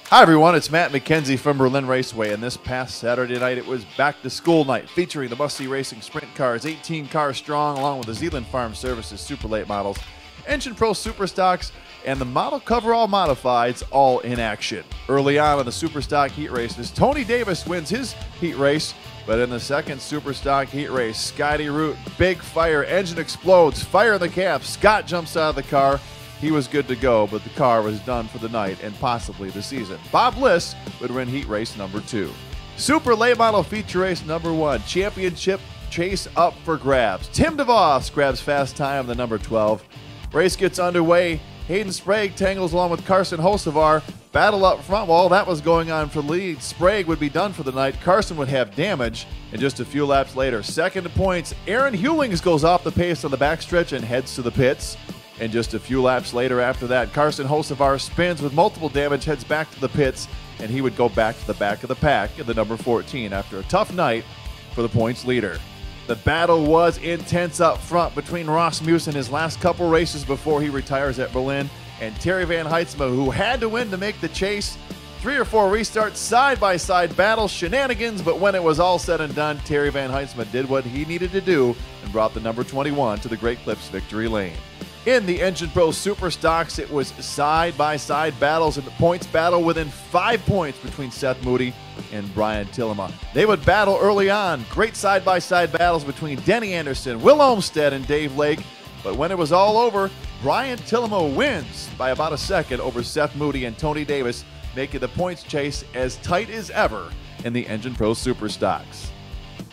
Hi everyone, it's Matt McKenzie from Berlin Raceway, and this past Saturday night it was back to school night featuring the Must See Racing Sprint Cars, 18 cars strong, along with the Zeeland Farm Services Super Late Models, Engine Pro Super Stocks, and the Model Coverall Modifieds all in action. Early on in the Super Stock heat races, Tony Davis wins his heat race, but in the second Super Stock heat race, Scotty Root, big fire, engine explodes, fire in the cap, Scott jumps out of the car. He was good to go, but the car was done for the night and possibly the season. Bob Bliss would win heat race number 2. Super Late Model feature race number 1, championship chase up for grabs. Tim DeVos grabs fast time, the number 12. Race gets underway. Hayden Sprague tangles along with Carson Hocevar. Battle up front. While that was going on for the lead, Sprague would be done for the night. Carson would have damage. And just a few laps later, second to points, Aaron Hewlings goes off the pace on the backstretch and heads to the pits. And just a few laps later after that, Carson Hocevar spins with multiple damage, heads back to the pits, and he would go back to the back of the pack in the number 14 after a tough night for the points leader. The battle was intense up front between Ross Muse in his last couple races before he retires at Berlin, and Terry Van Heitzma, who had to win to make the chase. 3 or 4 restarts, side-by-side battles, shenanigans, but when it was all said and done, Terry Van Heitzma did what he needed to do and brought the number 21 to the Great Clips victory lane. In the Engine Pro Super Stocks, it was side-by-side battles and the points battle within 5 points between Seth Moody and Brian Tillema. They would battle early on. Great side-by-side battles between Denny Anderson, Will Olmstead, and Dave Lake. But when it was all over, Brian Tillema wins by about a second over Seth Moody and Tony Davis, making the points chase as tight as ever in the Engine Pro Super Stocks.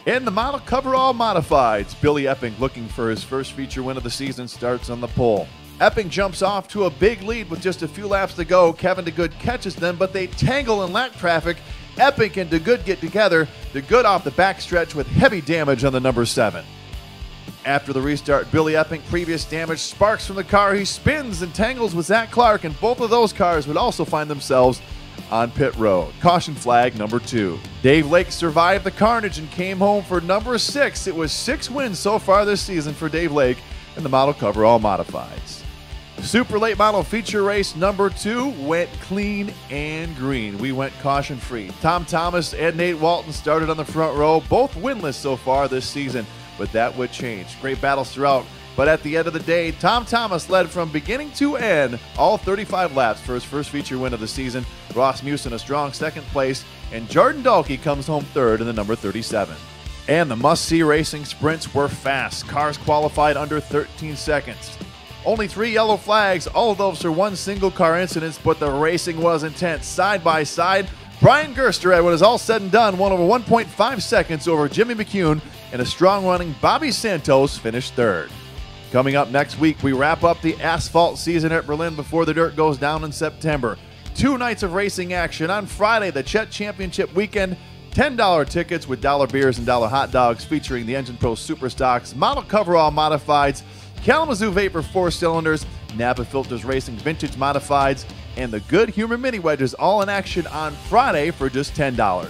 In the Model Coverall Modifieds, Billy Epping, looking for his first feature win of the season, starts on the pole. Epping jumps off to a big lead with just a few laps to go. Kevin DeGood catches them, but they tangle in lap traffic. Epping and DeGood get together. DeGood off the backstretch with heavy damage on the number 7. After the restart, Billy Epping, previous damage, sparks from the car. He spins and tangles with Zach Clark, and both of those cars would also find themselves on pit road. Caution flag number 2. Dave Lake survived the carnage and came home for number 6. It was 6 wins so far this season for Dave Lake in the Model Coverall Modifieds. Super Late Model feature race number 2 went clean and green. We went caution free. Tom Thomas and Nate Walton started on the front row, both winless so far this season, but that would change. Great battles throughout. But at the end of the day, Tom Thomas led from beginning to end, all 35 laps for his first feature win of the season. Ross Muse in a strong second place, and Jordan Dahlke comes home third in the number 37. And the Must See Racing sprints were fast. Cars qualified under 13 seconds. Only 3 yellow flags, all of those for one single car incidents, but the racing was intense. Side by side, Brian Gerster, when it's all said and done, won over 1.5 seconds over Jimmy McCune, and a strong running Bobby Santos finished third. Coming up next week, we wrap up the asphalt season at Berlin before the dirt goes down in September. 2 nights of racing action. On Friday, the Chet Championship weekend, $10 tickets with dollar beers and dollar hot dogs featuring the Engine Pro Super Stocks, Model Coverall Modifieds, Kalamazoo Vapor 4 cylinders, Napa Filters Racing Vintage Modifieds, and the Good Humor Mini Wedges all in action on Friday for just $10.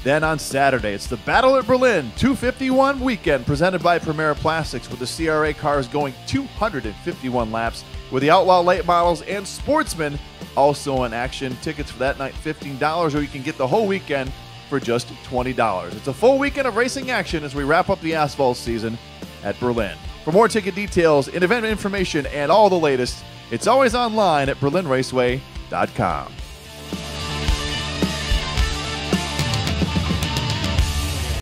Then on Saturday, it's the Battle at Berlin 251 weekend presented by Primera Plastics with the CRA cars going 251 laps with the Outlaw Late Models and Sportsman also in action. Tickets for that night $15, or you can get the whole weekend for just $20. It's a full weekend of racing action as we wrap up the asphalt season at Berlin. For more ticket details and event information and all the latest, it's always online at berlinraceway.com.